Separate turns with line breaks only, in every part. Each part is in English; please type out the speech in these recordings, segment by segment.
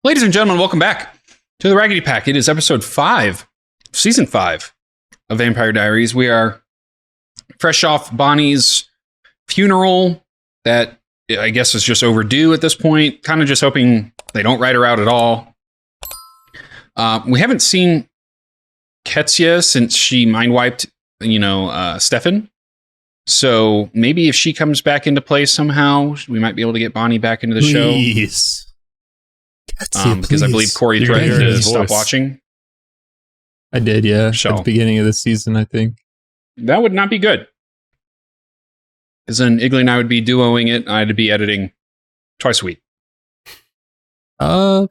Ladies and gentlemen, welcome back to the Raggedy Pack. It is episode 5, season 5 of Vampire Diaries. We are fresh off Bonnie's funeral that I guess is just overdue at this point. Kind of just hoping they don't write her out at all. We haven't seen Ketsia since she mind wiped, Stefan. So maybe if she comes back into play somehow, we might be able to get Bonnie back into the show.
Please.
Because I believe Corey threatened to stop watching.
I did, yeah.
So,
at the beginning of the season, I think.
That would not be good. Because then Igley and I would be duoing it, and I'd be editing twice a week.
I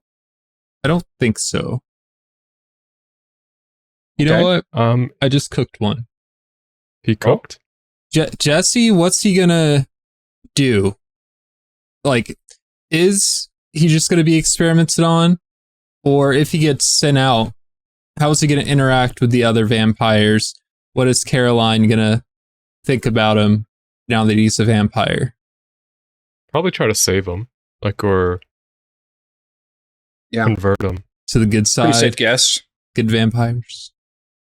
don't think so. You know what? I just cooked one.
He cooked?
Jesse, what's he gonna do? Like, is he just gonna be experimented on? Or if he gets sent out, how is he gonna interact with the other vampires? What is Caroline gonna think about him now that he's a vampire?
Probably try to save him. Or convert him.
To the good side.
Pretty safe guess.
Good vampires.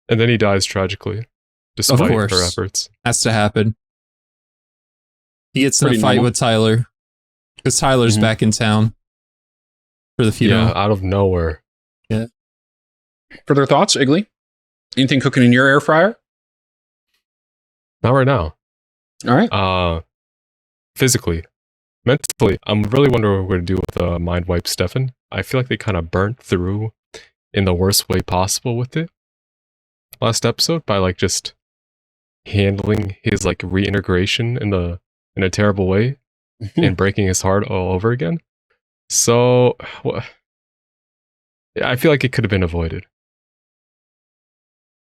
And then he dies tragically. Despite her efforts.
Has to happen. He gets in
Pretty
a fight
normal.
with Tyler. Because Tyler's back in town. For the funeral.
Yeah, out of nowhere.
Yeah.
Further thoughts, Igley? Anything cooking in your air fryer?
Not right now.
All right.
Physically. Mentally, I'm really wondering what we're going to do with Mind Wipe Stefan. I feel like they kind of burnt through in the worst way possible with it. Last episode by just handling his reintegration in a terrible way and breaking his heart all over again. So I feel like it could have been avoided.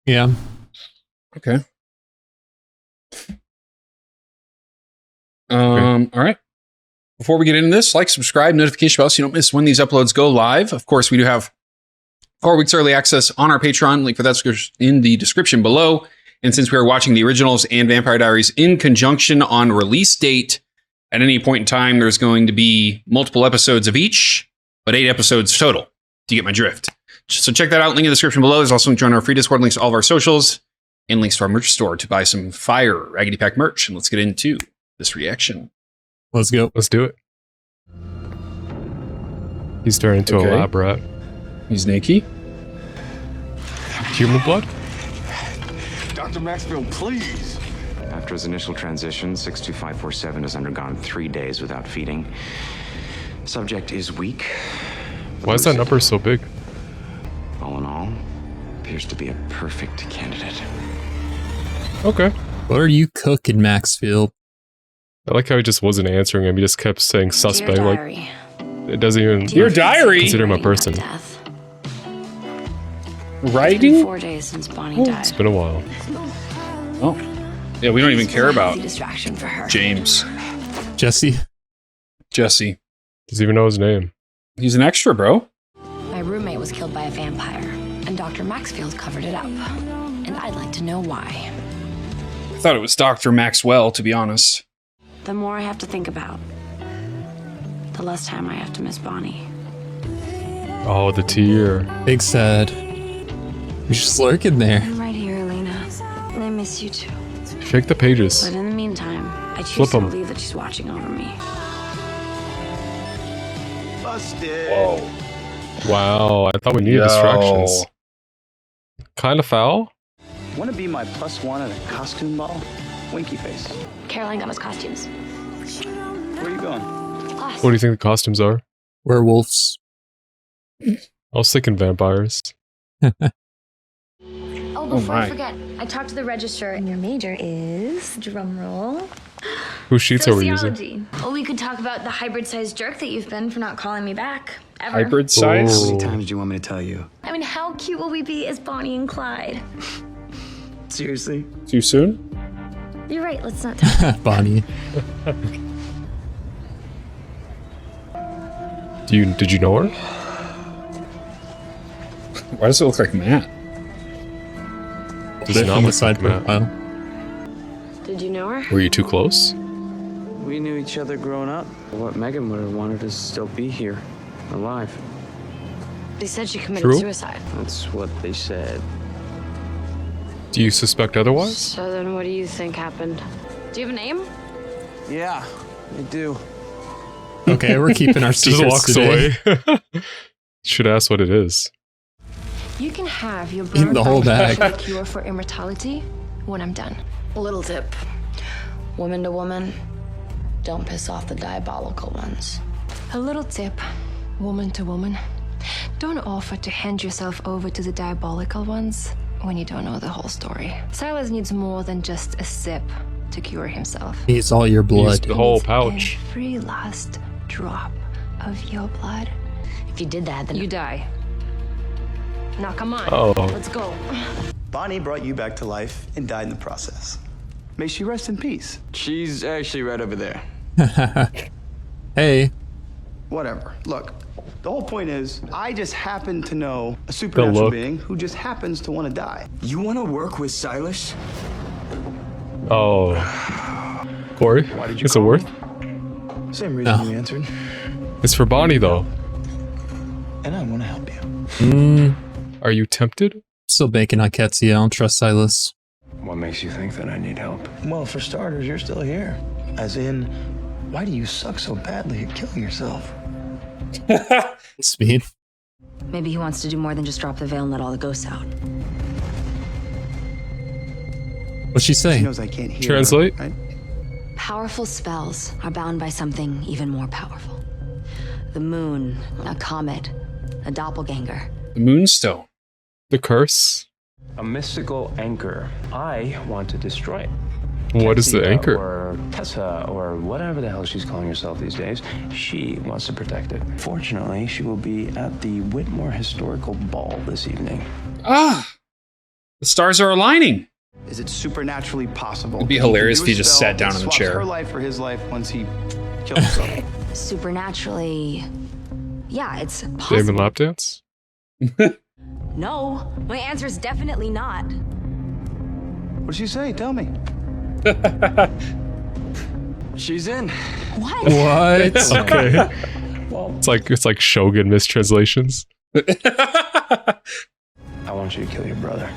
Yeah.
Okay. All right. Before we get into this, subscribe, notification bell so you don't miss when these uploads go live. Of course, we do have 4 weeks early access on our Patreon. Link for that's in the description below. And since we are watching the originals and Vampire Diaries in conjunction on release date, at any point in time, there's going to be multiple episodes of each, but 8 episodes total. Do you get my drift? So check that out. Link in the description below. There's also join our free Discord, links to all of our socials, and links to our merch store to buy some fire Raggedy Pack merch. And let's get into this reaction.
Let's go.
Let's do it. He's turned into a lab rat.
He's naked.
Human blood?
Dr. Maxfield, please.
After his initial transition, 62547 has undergone 3 days without feeding. Subject is weak.
Why is that number so big?
All in all, appears to be a perfect candidate.
Okay.
What are you cooking, Maxfield?
I like how he just wasn't answering him. He just kept saying suspect. It doesn't even
Your diary?
consider him a person.
Writing?
4 days since Bonnie died.
It's been a while.
Oh. Yeah, we don't even care about
Distraction for her.
James.
Jesse?
Jesse.
Doesn't even know his name.
He's an extra, bro.
My roommate was killed by a vampire, and Dr. Maxfield covered it up. And I'd like to know why.
I thought it was Dr. Maxwell, to be honest.
The more I have to think about, the less time I have to miss Bonnie.
Oh, the tear.
Big sad. You're just lurking there.
I'm right here, Elena. And I miss you too.
Shake the pages.
But in the meantime, I
Flip
choose to
'em.
believe that she's watching over me.
Busted.
Whoa.
Wow, I thought we needed distractions. Kind of foul?
Want to be my +1 at a costume ball? Winky face.
Caroline got us costumes.
Where are you going?
Class.
What do you think the costumes are?
Werewolves.
I was thinking vampires.
Oh, before
my.
I forget, I talked to the registrar, and your major is, drum roll,
Whose sheets are we using?
sociology. Well, we could talk about the hybrid-sized jerk that you've been for not calling me back, ever.
Hybrid size?
How many times do you want me to tell you?
I mean, how cute will we be as Bonnie and Clyde?
Seriously?
Too soon?
You're right, let's not talk.
Bonnie.
Did you know her?
Why does it look like Matt?
Does it not
On the
look
side
like Matt?
profile.
Did you know her?
Were you too close?
We knew each other growing up. What Megan would have wanted is still be here, alive.
They said she committed
True?
suicide.
That's what they said.
Do you suspect otherwise?
So then what do you think happened? Do you have a name?
Yeah, I do.
Okay, we're keeping our
Just
secrets
walks
today.
away. Should ask what it is.
You can have your
Eat the whole bag.
cure for immortality when I'm done. A little tip. Woman to woman, don't piss off the diabolical ones. A little tip. Woman to woman, don't offer to hand yourself over to the diabolical ones when you don't know the whole story. Silas needs more than just a sip to cure himself.
Needs all your
Use
blood.
the whole
Needs
pouch.
Every last drop of your blood. If you did that, then you die. Now come on,
Oh.
let's go.
Bonnie brought you back to life and died in the process. May she rest in peace.
She's actually right over there.
Hey,
Whatever. Look, the whole point is, I just happen to know a supernatural
look.
being who just happens to want to die.
You want to work with Silas?
Oh. Corey,
Why did you
is it
call
worth?
me? Same reason
No.
you answered.
It's for Bonnie, though.
And I want to help you.
Are you tempted?
still banking on Ketsi. I don't trust Silas.
What makes you think that I need help?
Well, for starters, you're still here. As in, why do you suck so badly at killing yourself?
Speed.
Maybe he wants to do more than just drop the veil and let all the ghosts out.
What'd she say?
She knows I can't hear
Translate.
her, right?
Powerful spells are bound by something even more powerful. The moon, a comet, a doppelganger.
The Moonstone.
The curse?
A mystical anchor. I want to destroy it.
What is the
Tessa,
anchor?
Or Tessa, or whatever the hell she's calling herself these days, she wants to protect it. Fortunately, she will be at the Whitmore Historical Ball this evening.
Ah! The stars are aligning.
Is it supernaturally possible?
It'd be
that he can
hilarious
do
if he
a
just
spell
sat down
that
in the
swaps
chair.
her life for his life once he kills himself?
Supernaturally, yeah, it's possible.
Damon lap dance?
No, my answer is definitely not.
What did she say? Tell me.
She's in.
What?
What?
Okay. It's like Shogun mistranslations.
I want you to kill your brother.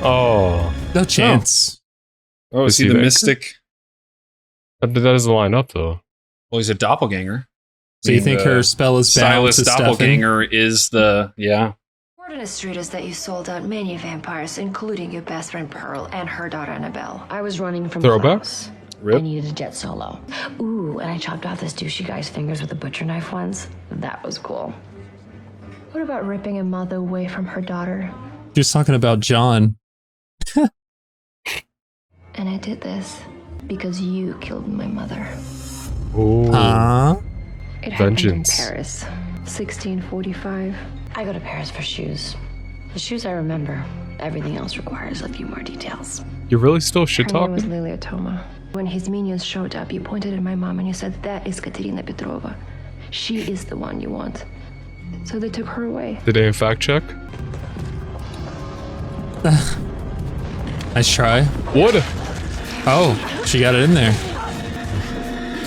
Oh.
No chance.
Oh, is
Is
he
he
the
the anchor?
mystic?
That doesn't line up, though.
Well, he's a doppelganger.
So you think her spell is bound
Silas
to Stefan?
doppelganger is the, yeah.
Word on the street is that you sold out many vampires, including your best friend Pearl and her daughter Annabelle. I was running from
Throwback?
Klaus.
Rip.
I needed a jet solo. Ooh, and I chopped off this douchey guy's fingers with a butcher knife once. That was cool. What about ripping a mother away from her daughter?
She was talking about John.
And I did this because you killed my mother.
Ooh.
It happened
Vengeance.
in Paris, 1645. I go to Paris for shoes. The shoes I remember. Everything else requires a few more details.
You're really still shit
Her name was
talking?
Lilia Toma. When his minions showed up, you pointed at my mom and you said, "That is Katerina Petrova. She is the one you want." So they took her away.
Did they in fact check?
Nice try.
What?
Oh, she got it in there.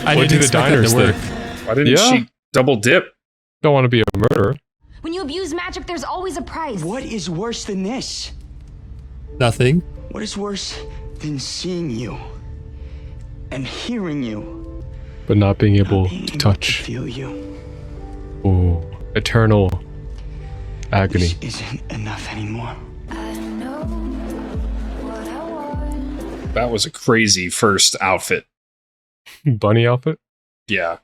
I
What
didn't
do the
expect that
diners
to work.
think?
Why didn't
Yeah.
she double dip?
Don't want to be a murderer.
When you abuse magic, there's always a price.
What is worse than this?
Nothing.
What is worse than seeing you and hearing you,
But not being able
being
to
able
touch.
to feel you?
Ooh. Eternal agony.
This isn't enough anymore.
That was a crazy first outfit.
Bunny outfit?
Yeah.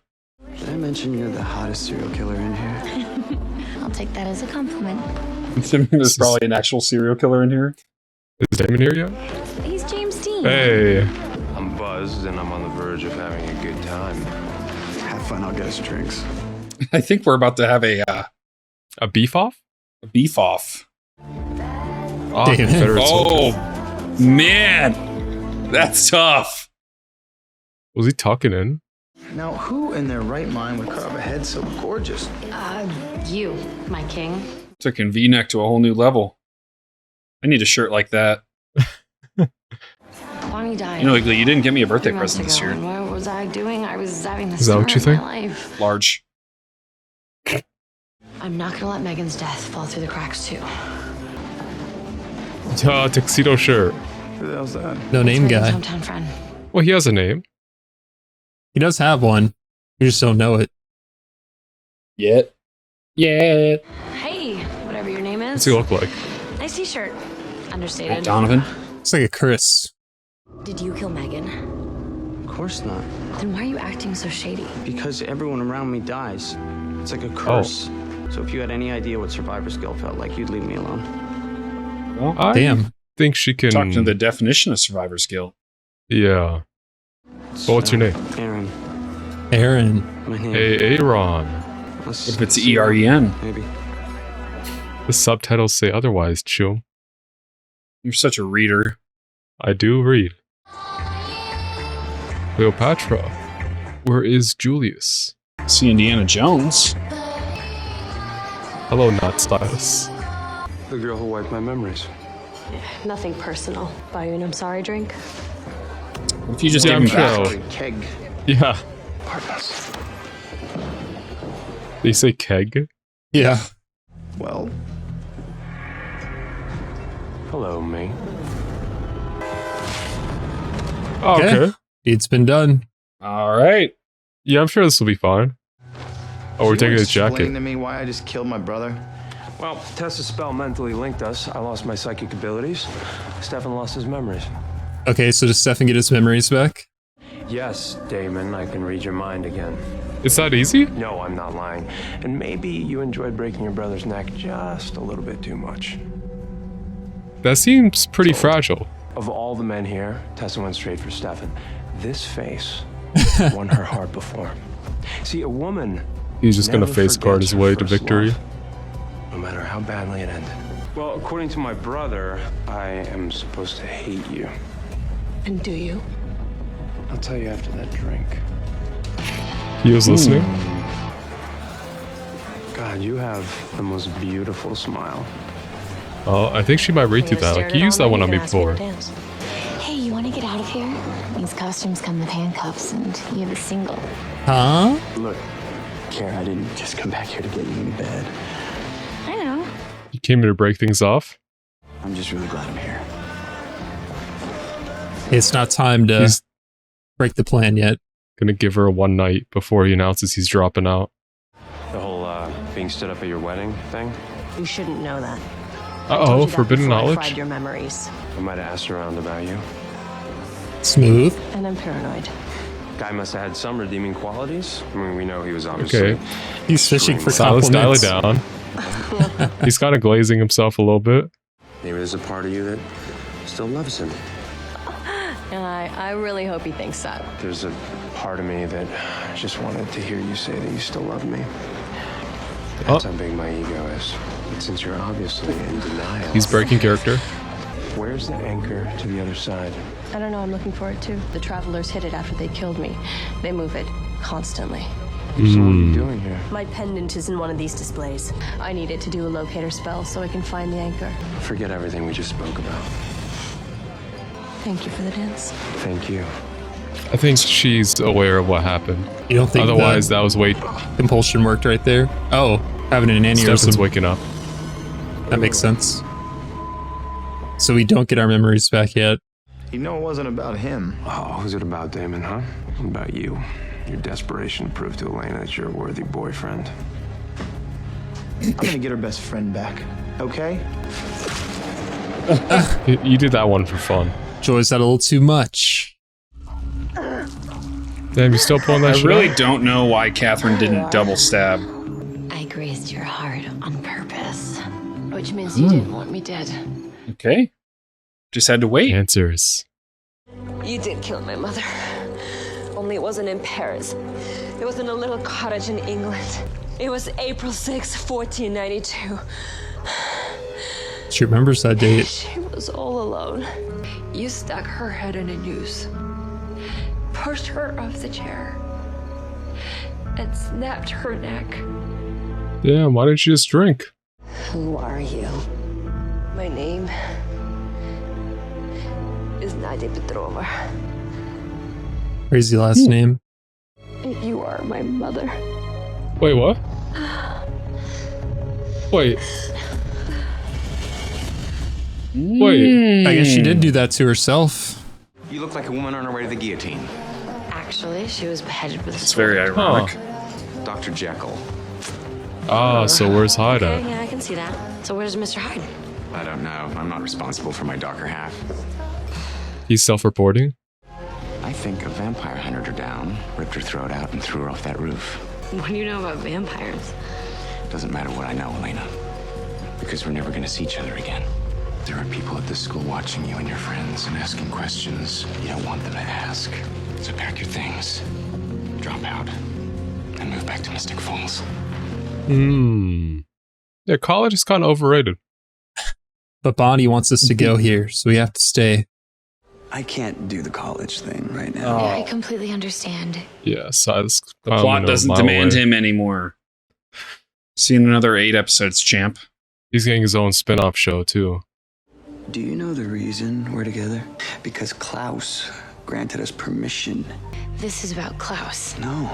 Did I mention you're the hottest serial killer in here?
I'll take that as a compliment.
There's probably an actual serial killer in here.
Is Damon here yet?
He's James Dean.
Hey.
I'm buzzed and I'm on the verge of having a good time.
Have fun, I'll get us drinks.
I think we're about to have a
A beef off?
beef off.
Ah,
Damon.
Confederate soldier.
Oh, man. That's tough.
Was he tucking in?
Now, who in their right mind would carve a head so gorgeous?
You, my king.
Took in V-neck to a whole new level. I need a shirt like that.
Bonnie died.
You know, like, you didn't get me a birthday
3 months
present this
ago,
year.
and what was I doing? I was having the
Is that what
story
you
of my
think?
life.
Large.
I'm not gonna let Megan's death fall through the cracks, too.
Tuxedo shirt.
Who the hell's that?
No name
Megan's
guy.
hometown friend.
Well, he has a name.
He does have one. You just don't know it.
Yet. Yeah.
Hey, whatever your name is.
What's he look like?
Nice t-shirt. Understated.
Donovan.
It's like a Chris.
Did you kill Megan?
Of course not.
Then why are you acting so shady?
Because everyone around me dies. It's like a curse. So if you had any idea what survivor's guilt felt like, you'd leave me alone.
Well,
I
Damn.
think she can.
talking to the definition of survivor's guilt.
Yeah. But what's your name?
Aaron.
Aaron.
My name.
Aaron.
What if it's EREN?
Maybe.
The subtitles say otherwise, Chum.
You're such a reader.
I do read. Cleopatra. Where is Julius?
See Indiana Jones.
Hello, not Stylus.
The girl who wiped my memories.
Nothing personal. Buy you an I'm sorry drink?
What if you just
Yeah,
gave him
I'm
back?
sure.
Keg.
Yeah.
Partners.
They say keg?
Yeah.
Well,
Hello, mate.
Oh, okay.
It's been done.
All right.
Yeah, I'm sure this will be fine. Oh, we're taking his jacket.
Explain to me why I just killed my brother.
Well, Tessa's spell mentally linked us. I lost my psychic abilities. Stefan lost his memories.
Okay, so does Stefan get his memories back?
Yes, Damon, I can read your mind again.
It's that easy?
No, I'm not lying. And maybe you enjoyed breaking your brother's neck just a little bit too much.
That seems pretty fragile.
Of all the men here, Tessa went straight for Stefan. This face won her heart before. See, a woman
He's just gonna
never
face guard
forgets
his
her
way to
first
victory.
love, no matter how badly it ended. Well, according to my brother, I am supposed to hate you.
And do you?
I'll tell you after that drink.
He was listening.
God, you have the most beautiful smile.
Oh, I think she might read through that. Like, you used that one on me before.
Hey, you want to get out of here? These costumes come with handcuffs, and you have a single.
Huh?
Look, Karen, I didn't just come back here to get you in bed.
I know.
You came here to break things off?
I'm just really glad I'm here.
It's not time to
He's
break the plan yet.
gonna give her a one night before he announces he's dropping out.
The whole being stood up at your wedding thing.
You shouldn't know that.
Uh-oh, forbidden knowledge?
Your memories.
I might have asked around about you.
Smooth.
And I'm paranoid.
Guy must have had some redeeming qualities. I mean, we know he was obviously.
Okay.
He's fishing for
Silas, dial it
compliments.
down. He's kind of glazing himself a little bit.
Maybe there's a part of you that still loves him.
And I really hope he thinks that.
There's a part of me that just wanted to hear you say that you still love me. That's how big my ego is. But since you're obviously in denial,
He's breaking character.
where's the anchor to the other side?
I don't know, I'm looking for it too. The travelers hid it after they killed me. They move it constantly.
So what are you doing here?
My pendant is in one of these displays. I need it to do a locator spell so I can find the anchor.
Forget everything we just spoke about.
Thank you for the dance.
Thank you.
I think she's aware of what happened.
You don't think
Otherwise,
the
that was way.
compulsion worked right there? Oh, having an
Stefan's
aneurysm.
waking up.
That makes sense. So we don't get our memories back yet.
You know it wasn't about him.
Oh, who's it about, Damon, huh? What about you? Your desperation to prove to Elena that you're a worthy boyfriend.
I'm gonna get her best friend back, okay?
You did that one for fun.
Joy's that a little too much.
Damn, you still pulling that
I
shit
really
out?
don't know why Catherine didn't double stab.
I grazed your heart on purpose. Which means you didn't want me dead.
Okay. Just had to wait.
Answers.
You did kill my mother. Only it wasn't in Paris. It was in a little cottage in England. It was April 6, 1492.
She remembers that date.
She was all alone.
You stuck her head in a noose, pushed her off the chair, and snapped her neck.
Damn, why didn't you just drink?
Who are you? My name is Nadia Petrova.
Crazy last name.
And you are my mother.
Wait, what? Wait. Wait.
I guess she did do that to herself.
You look like a woman on her way to the guillotine.
Actually, she was beheaded with a
It's very ironic.
Dr. Jekyll.
Ah, so where's Hyde
Okay,
at?
yeah, I can see that. So where's Mr. Hyde?
I don't know. I'm not responsible for my darker half.
He's self-reporting?
I think a vampire hunted her down, ripped her throat out, and threw her off that roof.
What do you know about vampires?
Doesn't matter what I know, Elena. Because we're never gonna see each other again. There are people at this school watching you and your friends and asking questions you don't want them to ask. So pack your things, drop out, and move back to Mystic Falls.
Yeah, college is kind of overrated.
But Bonnie wants us to go here, so we have to stay.
I can't do the college thing right now.
Yeah, I completely understand.
Yeah, Silas.
The plot doesn't demand him anymore. See you in another 8 episodes, champ.
He's getting his own spin-off show, too.
Do you know the reason we're together? Because Klaus granted us permission.
This is about Klaus.
No.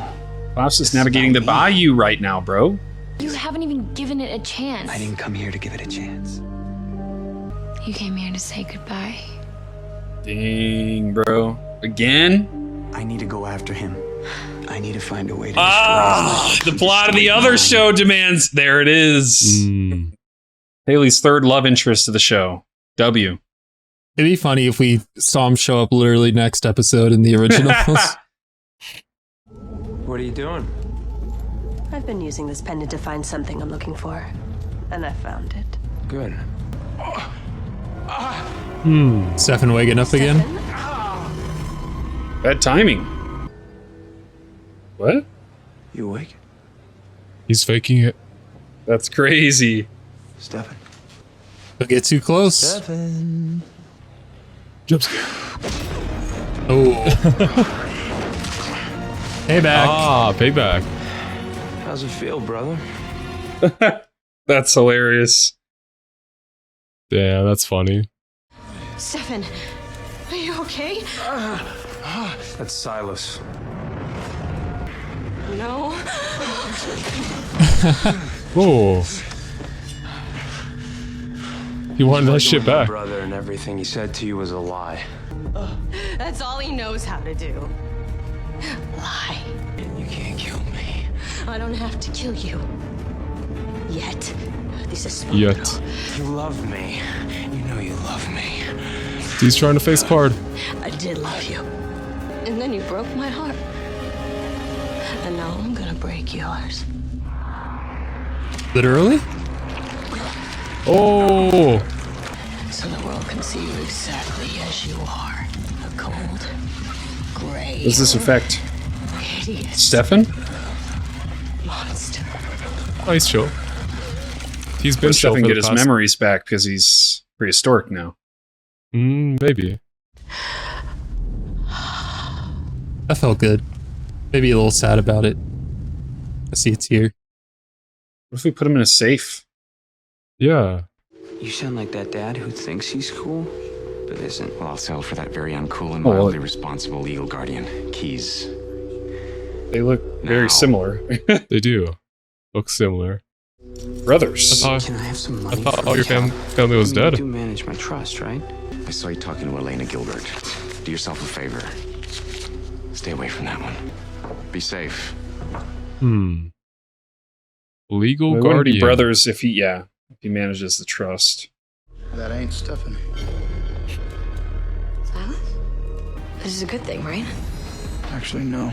Klaus is navigating the bayou right now, bro.
You haven't even given it a chance.
I didn't come here to give it a chance.
You came here to say goodbye.
Dang, bro. Again?
I need to go after him. I need to find a way to
The plot of the other show demands. There it is. Haley's third love interest of the show. W.
It'd be funny if we saw him show up literally next episode in the originals.
What are you doing?
I've been using this pendant to find something I'm looking for, and I found it.
Good.
Stefan waking up again.
Bad timing. What?
You awake?
He's faking it.
That's crazy.
Stefan.
Don't get too close.
Stefan.
Jump scare.
Oh. Payback.
Ah, payback.
How's it feel, brother?
That's hilarious.
Yeah, that's funny.
Stefan, are you okay?
That's Silas.
No.
Oh. He wanted that shit
My
back.
brother and everything he said to you was a lie.
That's all he knows how to do. Lie.
You can't kill me.
I don't have to kill you. Yet. This is small.
Yet.
You love me.
You know you love me.
He's trying to face card.
I did love you. And then you broke my heart. And now I'm gonna break yours.
Literally?
Oh.
So the world can see you exactly as you are. A cold, gray,
Does this affect
hideous
Stefan?
monster.
Nice show. He's been
Does
chill
Stefan
for
get
the
his
past-
memories back because he's prehistoric now?
Maybe.
That felt good. Maybe a little sad about it. I see it's here.
What if we put him in a safe?
Yeah.
You sound like that dad who thinks he's cool, but isn't.
Well, I'll settle for that very uncool and
Oh, well,
mildly responsible legal guardian, Keys.
They look very
Now.
similar.
They do. Look similar.
Brothers.
I
Can I have some
I
money
thought
for
all your
the job?
family was
You
dead.
do manage my trust, right?
I saw you talking to Elena Gilbert. Do yourself a favor. Stay away from that one. Be safe.
Legal
We wouldn't
guardian.
be brothers if he manages the trust.
That ain't Stefan.
Silas? This is a good thing, right?
Actually, no.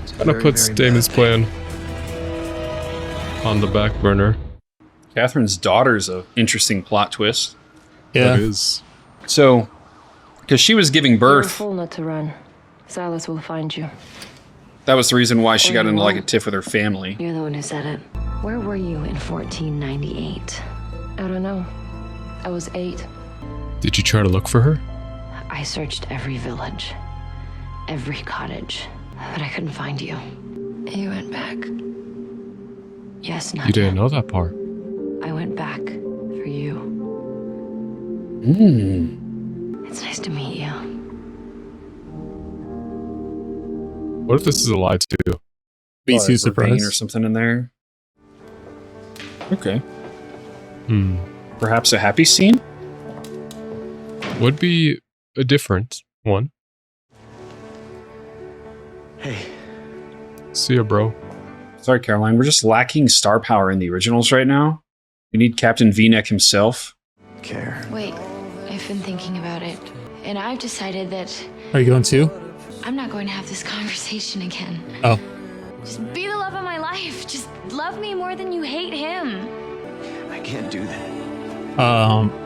It's
Kinda
very,
puts
very
Damon's
bad.
plan on the back burner.
Catherine's daughter's a interesting plot twist.
Yeah.
That is.
So, because she was giving
You're a
birth,
fool not to run. Silas will find you.
that was the reason why she
Or
got
you
into like a
won't.
tiff with her family.
You're the one who said it. Where were you in 1498? I don't know. I was 8.
Did you try to look for her?
I searched every village, every cottage, but I couldn't find you. You went back. Yes, not
You didn't know that part.
I went back for you. It's nice to meet you.
What if this is a lie too?
Be
Probably
too
Vervain
surprised.
or something in there. Okay. Perhaps a happy scene?
Would be a different one.
Hey.
See ya, bro.
Sorry, Caroline. We're just lacking star power in the originals right now. We need Captain V-Neck himself.
Care.
Wait, I've been thinking about it, and I've decided that
Are you going too?
I'm not going to have this conversation again.
Oh.
Just be the love of my life. Just love me more than you hate him.
I can't do that.
No.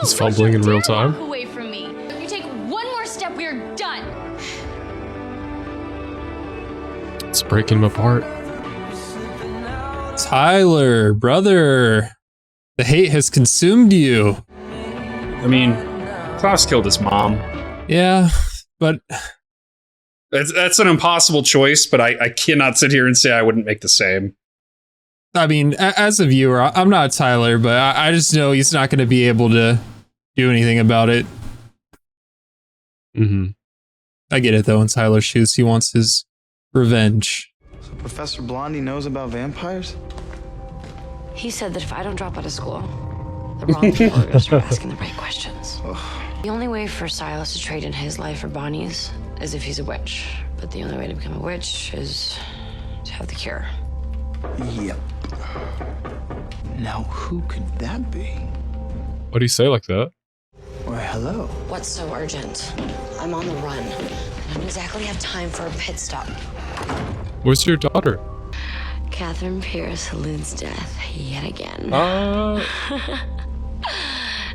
He's fumbling in real time.
Walk away from me. If you take one more step, we are done.
It's breaking him apart.
Tyler, brother. The hate has consumed you.
I mean, Klaus killed his mom.
Yeah, but
That's an impossible choice, but I cannot sit here and say I wouldn't make the same.
I mean, as a viewer, I'm not Tyler, but I just know he's not going to be able to do anything about it.
Mm-hmm.
I get it, though, in Tyler's shoes. He wants his revenge.
So Professor Blondie knows about vampires?
He said that if I don't drop out of school, the wrong people are going to start asking the right questions. The only way for Silas to trade in his life for Bonnie's is if he's a witch. But the only way to become a witch is to have the cure.
Yep. Now, who could that be?
What do you say like that?
Why, hello.
What's so urgent? I'm on the run. I don't exactly have time for a pit stop.
Where's your daughter?
Catherine Pierce eludes death yet again.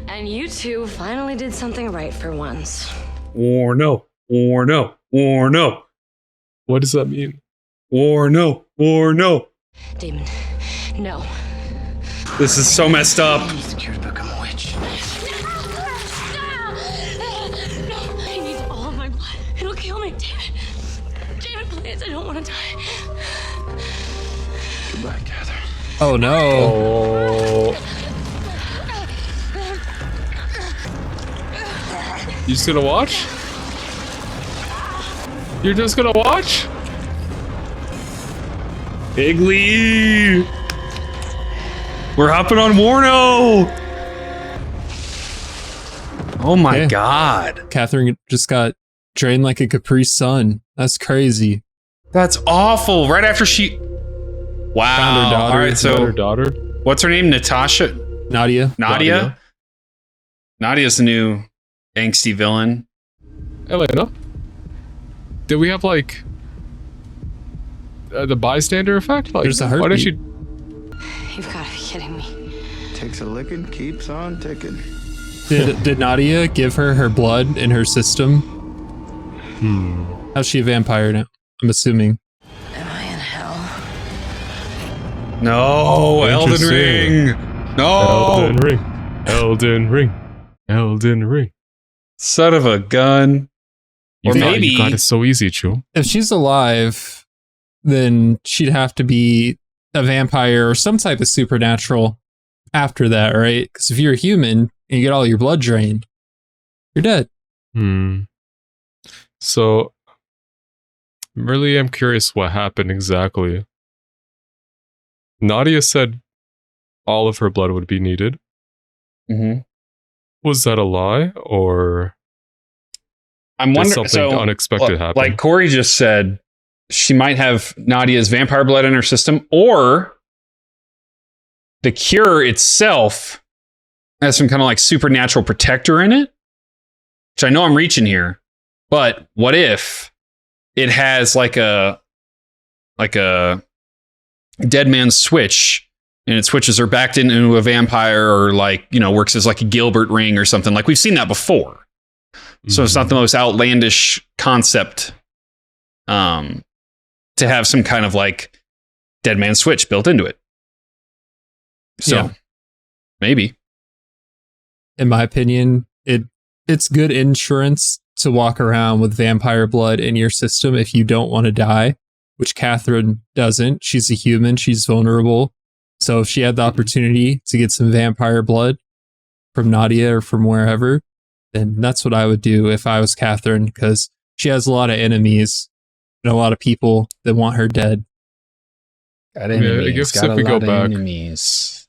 And you two finally did something right for once.
Or no. Or no. Or no.
What does that mean?
Or no. Or no.
Damon, no.
This is so messed up.
He's the cure to become a witch.
No, I need all of my blood. It'll kill me, David. David, please, I don't want to die.
Goodbye, Catherine.
Oh, no.
Oh. You just gonna watch? You're just gonna watch?
Higley! We're hopping on Warno! Oh my
Yeah.
god.
Catherine just got drained like a Capri Sun. That's crazy.
That's awful. Right after she... Wow.
Found her daughter.
All right, so
Her daughter?
what's her name? Natasha?
Nadia.
Nadia? Nadia's the new angsty villain.
Elena? Did we have like the bystander effect? Like,
There's a
why did
heartbeat.
she?
You've got to be kidding me.
Takes a licking, keeps on ticking.
Did Nadia give her blood in her system? How's she a vampire now? I'm assuming.
Am I in hell?
No, Elden
Interesting.
Ring. No.
Elden Ring. Elden Ring. Elden Ring.
Son of a gun.
You
Or
thought
maybe
you got it so easy, Chu.
If she's alive, then she'd have to be a vampire or some type of supernatural after that, right? Because if you're a human and you get all your blood drained, you're dead.
So, really, I'm curious what happened exactly. Nadia said all of her blood would be needed.
Mhm.
Was that a lie, or
I'm
did
wondering.
something
So,
unexpected happen?
like Corey just said, she might have Nadia's vampire blood in her system, or the cure itself has some kind of like supernatural protector in it. Which I know I'm reaching here, but what if it has like a dead man's switch, and it switches her back into a vampire, or like, you know, works as like a Gilbert ring or something. Like we've seen that before. So it's not the most outlandish concept to have some kind of like dead man switch built into it. So
Yeah.
maybe.
In my opinion, it's good insurance to walk around with vampire blood in your system if you don't want to die, which Catherine doesn't. She's a human. She's vulnerable. So if she had the opportunity to get some vampire blood from Nadia or from wherever, then that's what I would do if I was Catherine, because she has a lot of enemies and a lot of people that want her dead.
Got
I guess if we go back,
enemies.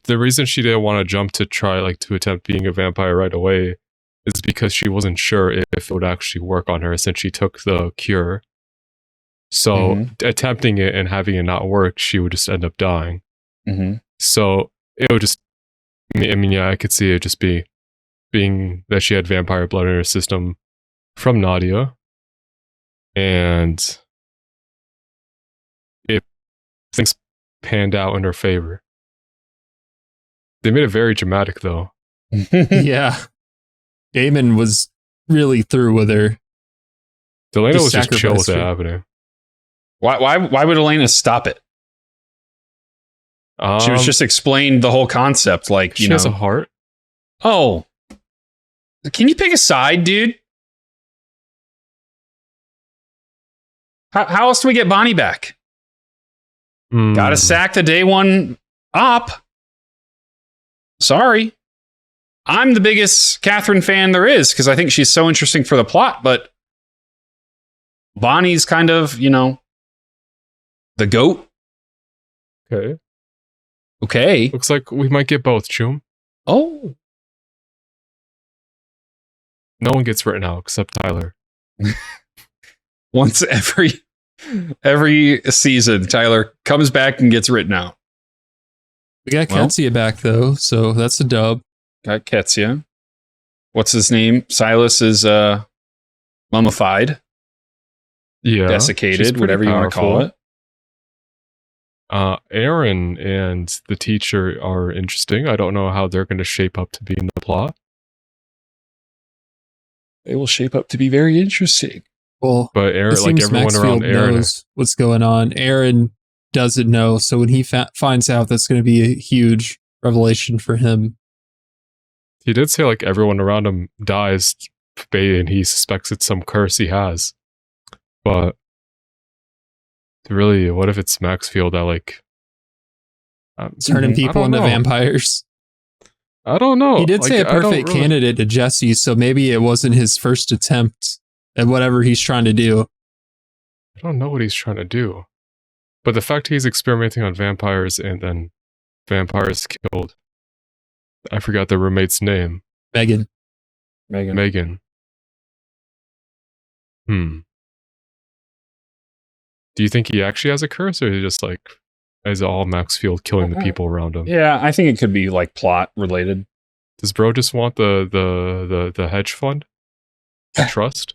the reason she didn't want to jump to try like to attempt being a vampire right away is because she wasn't sure if it would actually work on her since she took the cure. So attempting it and having it not work, she would just end up dying. So it would just, I mean, yeah, I could see it just being that she had vampire blood in her system from Nadia. And if things panned out in her favor. They made it very dramatic though.
Yeah. Damon was really through with her.
Delana was just chill with it happening.
Why would Elena stop it? She was just explained the whole concept, like,
she has a heart.
Oh, can you pick a side, dude? How else do we get Bonnie back? Gotta sack the day one op. Sorry. I'm the biggest Catherine fan there is because I think she's so interesting for the plot, but Bonnie's kind of, the goat. Okay.
Looks like we might get both, Chum.
Oh.
No one gets written out except Tyler.
Once every season, Tyler comes back and gets written out.
We got Ketsia back though, so that's a dub.
Got Ketsia. What's his name? Silas is mummified.
Yeah.
Desiccated, whatever you want to call it.
Aaron and the teacher are interesting. I don't know how they're going to shape up to be in the plot.
They will shape up to be very interesting.
Well,
but Aaron, like everyone
Maxfield
around Aaron,
knows what's going on. Aaron doesn't know, so when he finds out, that's going to be a huge revelation for him.
He did say like everyone around him dies, and he suspects it's some curse he has. But really, what if it's Maxfield that like
turning people into vampires?
I don't know.
He did say a perfect candidate to Jesse, so maybe it wasn't his first attempt at whatever he's trying to do.
I don't know what he's trying to do. But the fact he's experimenting on vampires and then vampires killed. I forgot the roommate's name.
Megan.
Do you think he actually has a curse, or is it just like, is it all Maxfield killing the people around him?
Yeah, I think it could be like plot related.
Does bro just want the hedge fund? Trust?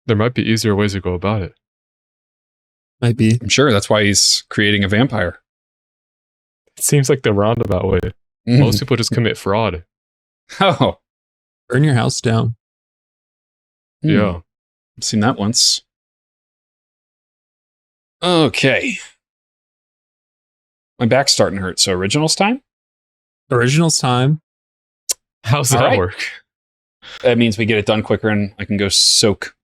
There might be easier ways to go about it.
Might be.
I'm sure that's why he's creating a vampire.
It seems like the roundabout way. Most people just commit fraud.
Oh.
Burn your house down.
Yeah.
I've seen that once. Okay. My back's starting to hurt. So originals time?
Originals time.
How's that work?
That means we get it done quicker and I can go soak.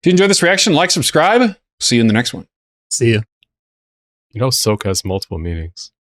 If you enjoyed this reaction, like, subscribe. See you in the next one.
See ya.
You know, soak has multiple meanings.